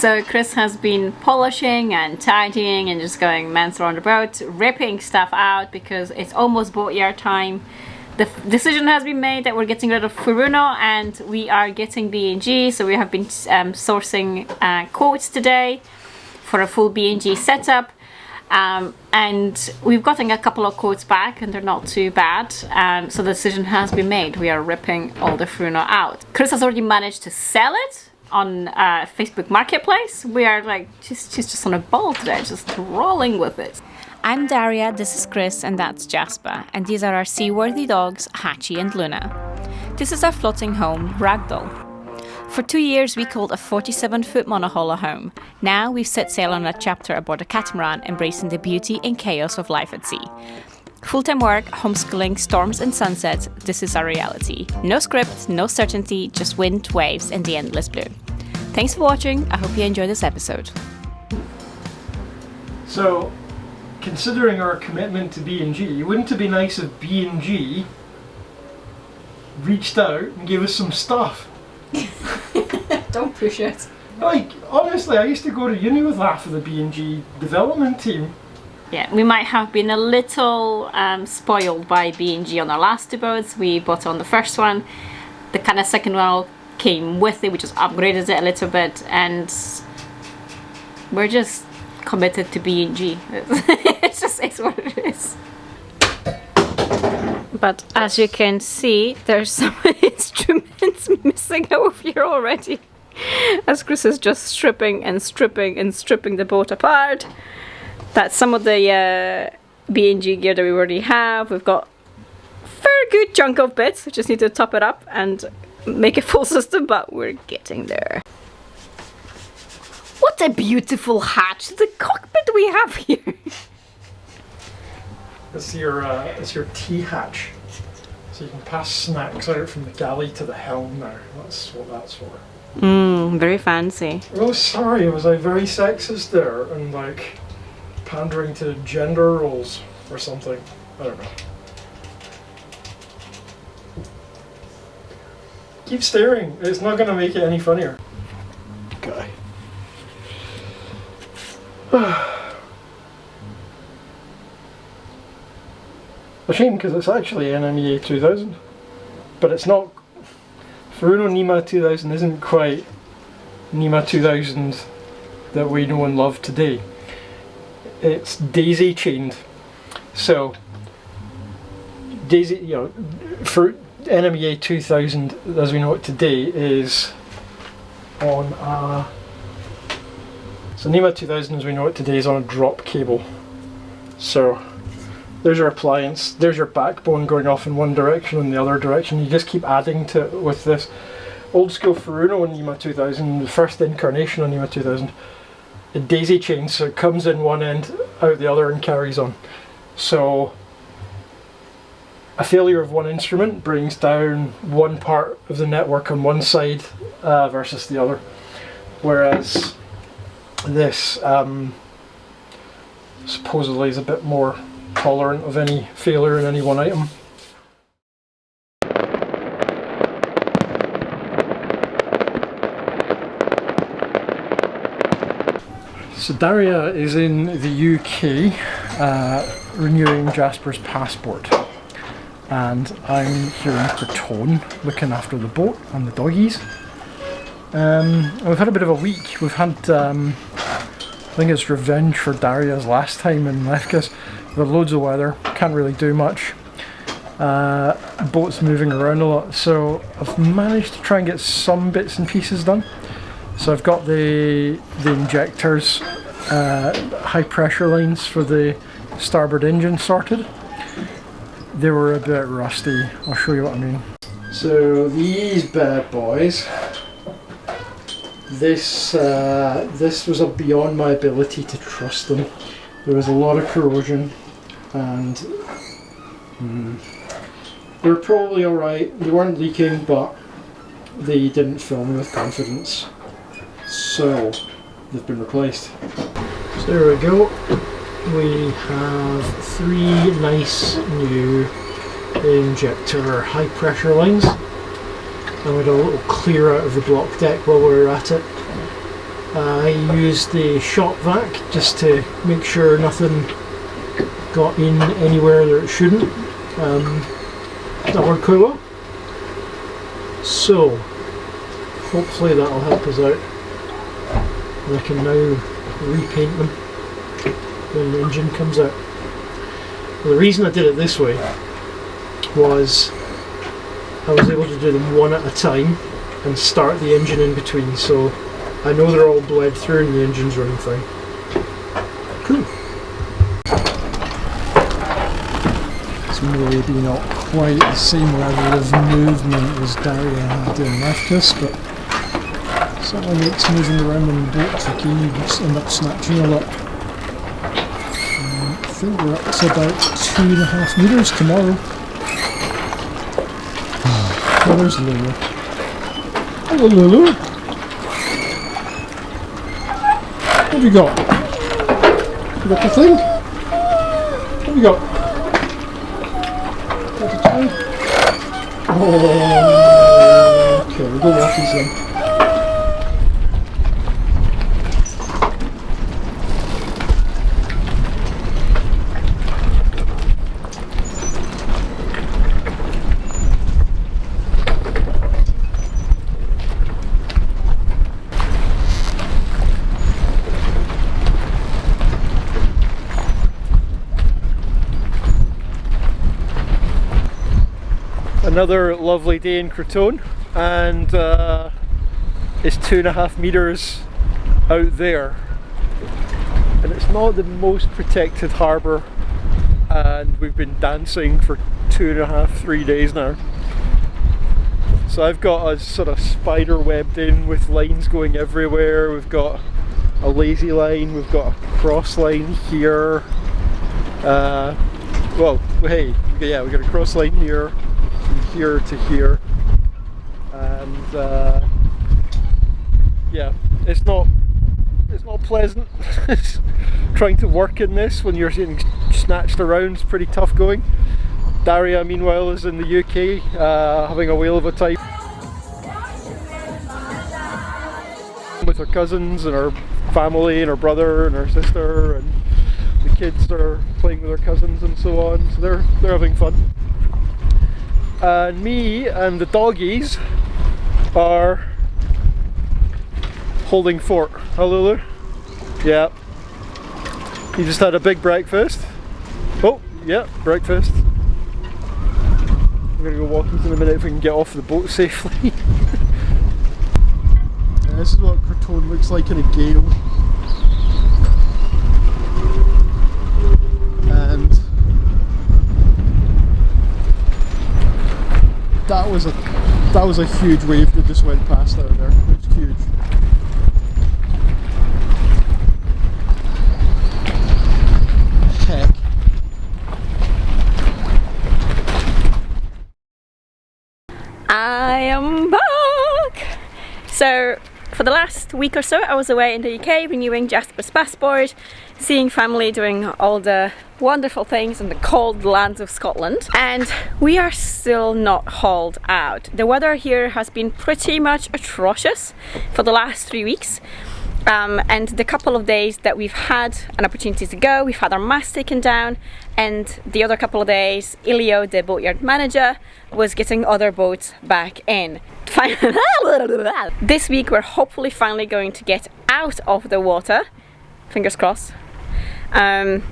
So Chris has been polishing and tidying and just going mental on the boat, ripping stuff out because it's almost boatyard time. The decision has been made that we're getting rid of Furuno and we are getting B&G, so we have been sourcing quotes today for a full B&G setup. And we've gotten a couple of quotes back and they're not too bad, so the decision has been made. We are ripping all the Furuno out. Chris has already managed to sell it on Facebook Marketplace. We are like, she's just on a ball today, just rolling with it. I'm Daria, this is Chris, and that's Jasper, and these are our seaworthy dogs, Hachi and Luna. This is our floating home, Ragdoll. For 2 years we called a 47-foot monohull a home. Now we've set sail on a chapter aboard a catamaran, embracing the beauty and chaos of life at sea. Full-time work, homeschooling, storms and sunsets, this is our reality. No script, no certainty, just wind, waves and the endless blue. Thanks for watching, I hope you enjoyed this episode. So, considering our commitment to B&G, wouldn't it be nice if B&G reached out and gave us some stuff? Don't push it. Like, honestly, I used to go to uni with half of the B&G development team. Yeah, we might have been a little spoiled by B&G on our last two boats. We bought on the first one. The kind of second one came with it. We just upgraded it a little bit, and we're just committed to B&G. It's just it's what it is. But as you can see, there's some instruments missing over here already. As Chris is just stripping and stripping and stripping the boat apart. That's some of the B&G gear that we already have. We've got a very good chunk of bits. We just need to top it up and make a full system, but we're getting there. What a beautiful hatch! The cockpit we have here. It's your tea hatch. So you can pass snacks out from the galley to the helm now. That's what that's for. Very fancy. Oh, sorry, was I very sexist there and like pandering to gender roles or something? I don't know. Keep staring, it's not going to make it any funnier. Okay. A shame because it's actually NMEA 2000, but it's not. Furuno Nima 2000 isn't quite Nima 2000 that we know and love today. It's daisy chained. So daisy, you know, for NMEA 2000 as we know it today is on a, so Nima 2000 as we know it today is on a drop cable. So there's your appliance, there's your backbone going off in one direction and the other direction. You just keep adding to it with this. Old school Furuno on Nima 2000, the first incarnation on Nima 2000, it daisy chains, so it comes in one end, out the other and carries on. So a failure of one instrument brings down one part of the network on one side versus the other. Whereas this supposedly is a bit more tolerant of any failure in any one item. So Daria is in the UK renewing Jasper's passport, and I'm here in Crotone looking after the boat and the doggies. We've had a bit of a week. We've had I think it's revenge for Daria's last time in Lefkas. We've had loads of weather, can't really do much. Boat's moving around a lot, so I've managed to try and get some bits and pieces done. So I've got the injectors, high pressure lines for the starboard engine sorted. They were a bit rusty, I'll show you what I mean. So these bad boys, this was beyond my ability to trust them. There was a lot of corrosion and they were probably alright. They weren't leaking, but they didn't fill me with confidence. So they've been replaced. So there we go. We have 3 nice new injector high pressure lines. And we had a little clear out of the block deck while we were at it. I used the shop vac just to make sure nothing got in anywhere that it shouldn't. That worked quite well. So hopefully that'll help us out. And I can now repaint them when the engine comes out. Well, the reason I did it this way was I was able to do them one at a time and start the engine in between, so I know they're all bled through and the engine's running fine. Cool. It's maybe not quite the same level of movement as Daria had in Leftus, but certainly makes moving around in the boat tricky. You just end up snatching a lot. I think we're up to about 2.5 metres tomorrow. Oh, there's Lulu. Hello, Lulu. What have you got? You got the thing? What have you got? Got the toy? Oh, okay, we'll go walk these then. Another lovely day in Crotone, and it's 2.5 metres out there, and it's not the most protected harbour, and we've been dancing for 2.5–3 days now. So I've got us sort of spider webbed in with lines going everywhere. We've got a lazy line, we've got a cross line here, well, hey, yeah, we've got a cross line here, from here to here, and yeah, it's not pleasant. Trying to work in this when you're getting snatched around is pretty tough going. Daria, meanwhile, is in the UK, having a whale of a time with her cousins and her family and her brother and her sister, and the kids are playing with their cousins and so on, so they're having fun. And me and the doggies are holding fort. Hello, Lulu? Yeah. You just had a big breakfast. Oh, yeah, breakfast. We're gonna go walking in a minute if we can get off the boat safely. Yeah, this is what Crotone looks like in a gale. And that was a huge wave that just went past out there. It's huge. Heck. I am back! So for the last week or so I was away in the UK renewing Jasper's passport, seeing family, doing all the wonderful things in the cold lands of Scotland, and we are still not hauled out. The weather here has been pretty much atrocious for the last 3 weeks, and the couple of days that we've had an opportunity to go, we've had our mast taken down, and the other couple of days Ilio, the Boatyard manager, was getting other boats back in. This week we're hopefully finally going to get out of the water, fingers crossed, and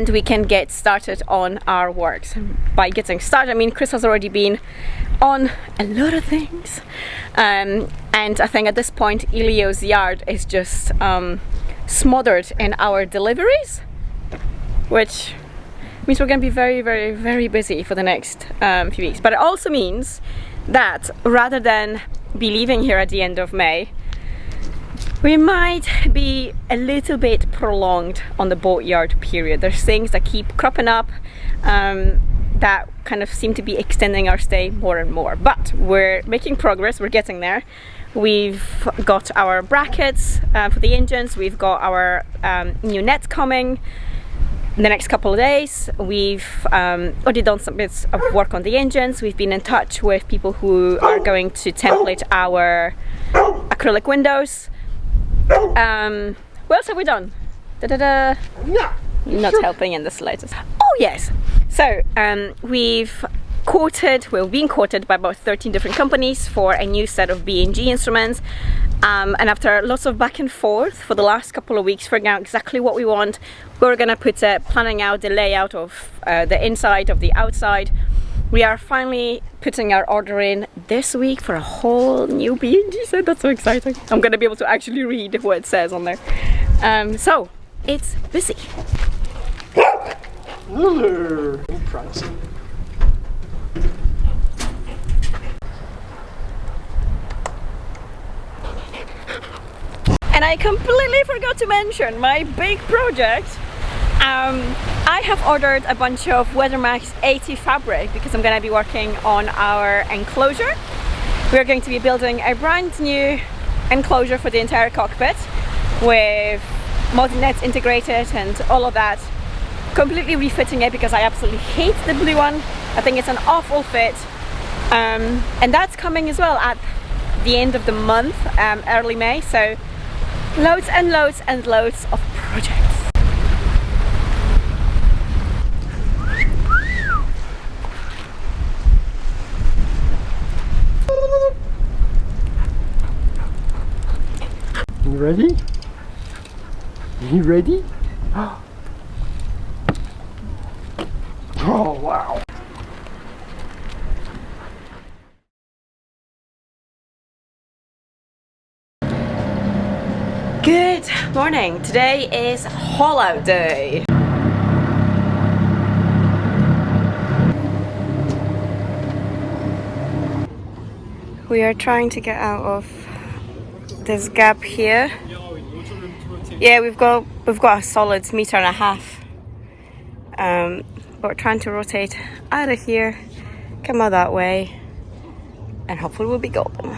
we can get started on our works. By getting started, I mean Chris has already been on a lot of things, and I think at this point Ilio's yard is just smothered in our deliveries, which means we're going to be very, very, very busy for the next few weeks. But it also means that rather than be leaving here at the end of May, we might be a little bit prolonged on the Boatyard period. There's things that keep cropping up that kind of seem to be extending our stay more and more. But we're making progress, we're getting there. We've got our brackets for the engines, we've got our new net coming in the next couple of days. We've already done some bits of work on the engines. We've been in touch with people who are going to template our acrylic windows. What else have we done? Da-da-da. Yeah. Not helping in the slightest. Oh yes. So we've been quoted by about 13 different companies for a new set of B&G instruments. And after lots of back and forth for the last couple of weeks, figuring out exactly what we want, we're gonna put planning out the layout of the inside of the outside. We are finally putting our order in this week for a whole new B&G set. That's so exciting. I'm gonna be able to actually read what it says on there. So it's busy. Hello. Prancing. And I completely forgot to mention my big project. I have ordered a bunch of Weathermax 80 fabric because I'm going to be working on our enclosure. We're going to be building a brand new enclosure for the entire cockpit with multi-nets integrated and all of that. Completely refitting it because I absolutely hate the blue one. I think it's an awful fit. And that's coming as well at the end of the month, early May. So loads and loads and loads of projects. You ready? You ready? Oh wow. Good morning. Today is haul out day. We are trying to get out of this gap here. Yeah, we've got a solid 1.5 meters. But we're trying to rotate out of here, come out that way, and hopefully we'll be golden.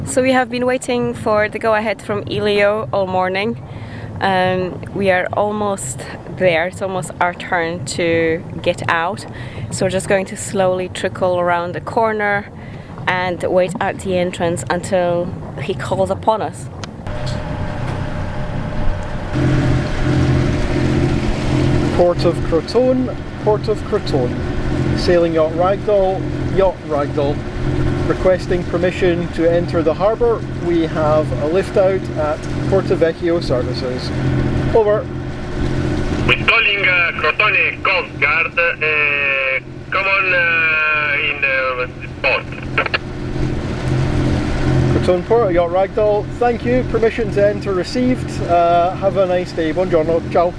So we have been waiting for the go-ahead from Elio all morning. We are almost there. It's almost our turn to get out. So we're just going to slowly trickle around the corner and wait at the entrance until he calls upon us. Port of Crotone, Port of Crotone. Sailing yacht Ragdoll. Requesting permission to enter the harbour. We have a lift out at Porto Vecchio services. Over. We're calling Crotone Coast Guard. Come on in the port. Crotone Port, yacht Ragdoll. Thank you. Permission to enter received. Have a nice day. Buongiorno. Ciao.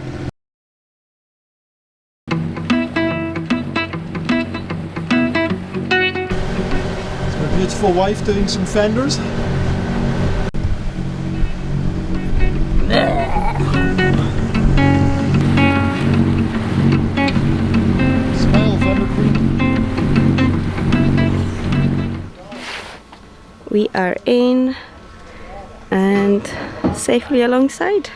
Beautiful wife doing some fenders. Smile, Fender Queen. We are in and safely alongside.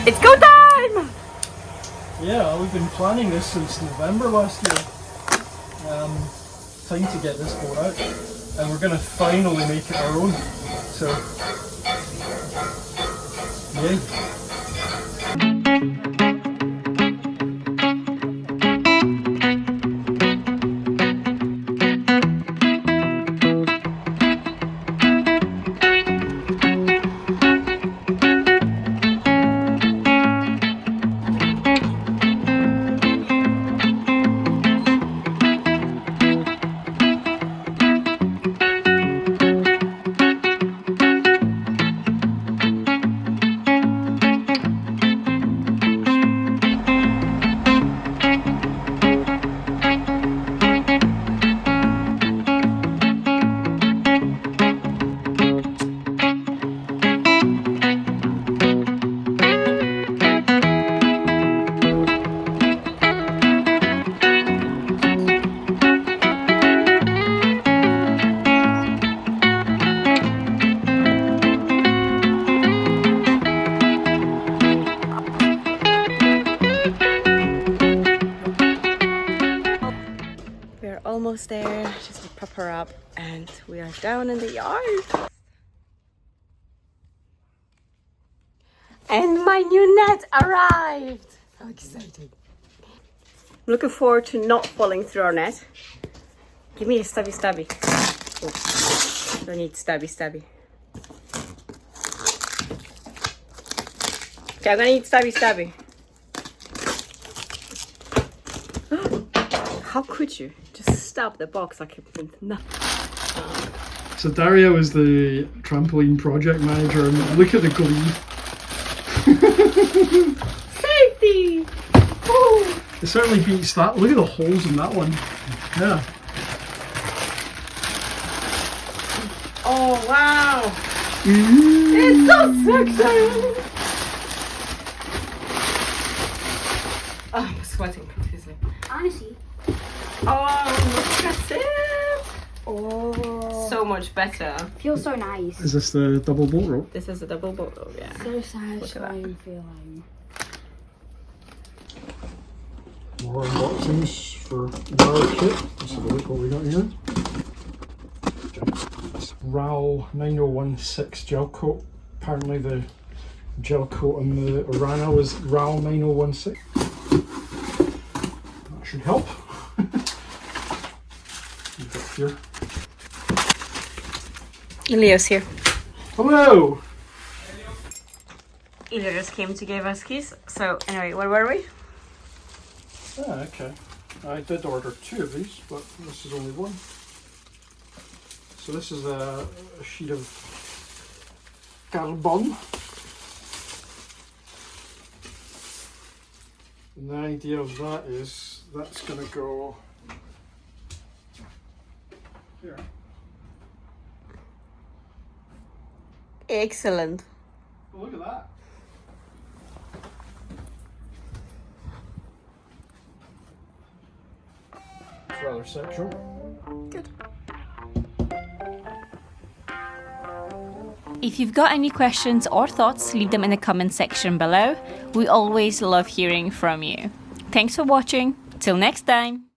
It's go time! Yeah, we've been planning this since November last year. Time to get this boat out, and we're going to finally make it our own. So, yay! almost there. Just to prop her up, and we are down in the yard. And my new net arrived! How exciting. I'm looking forward to not falling through our net. Give me a stabby. Oh, don't need stabby. Okay, I'm gonna need stabby. How could you just stab the box like it meant nothing? So Daria was the trampoline project manager, and look at the glee. Safety! Oh. It certainly beats that. Look at the holes in that one. Yeah. Oh wow! It's so sexy! Oh, I'm sweating profusely. Honestly. Oh, look at it! Oh, so much better. Feels so nice. Is this the double bolt rope? This is a double boat rope, yeah. So satisfying feeling. More unboxings for our kit. Let's have a look what we got here. It's RAL 9016 gel coat. Apparently the gel coat on the Orana was RAL 9016. That should help. We've got here. Leo's here. Hello! Leo just came to give us keys. So anyway, where were we? Ah, okay. I did order 2 of these, but this is only 1. So this is a sheet of carbon. And the idea of that is that's going to go here. Excellent. Oh, look at that. It's rather sexual. Good. If you've got any questions or thoughts, leave them in the comment section below. We always love hearing from you. Thanks for watching. Till next time.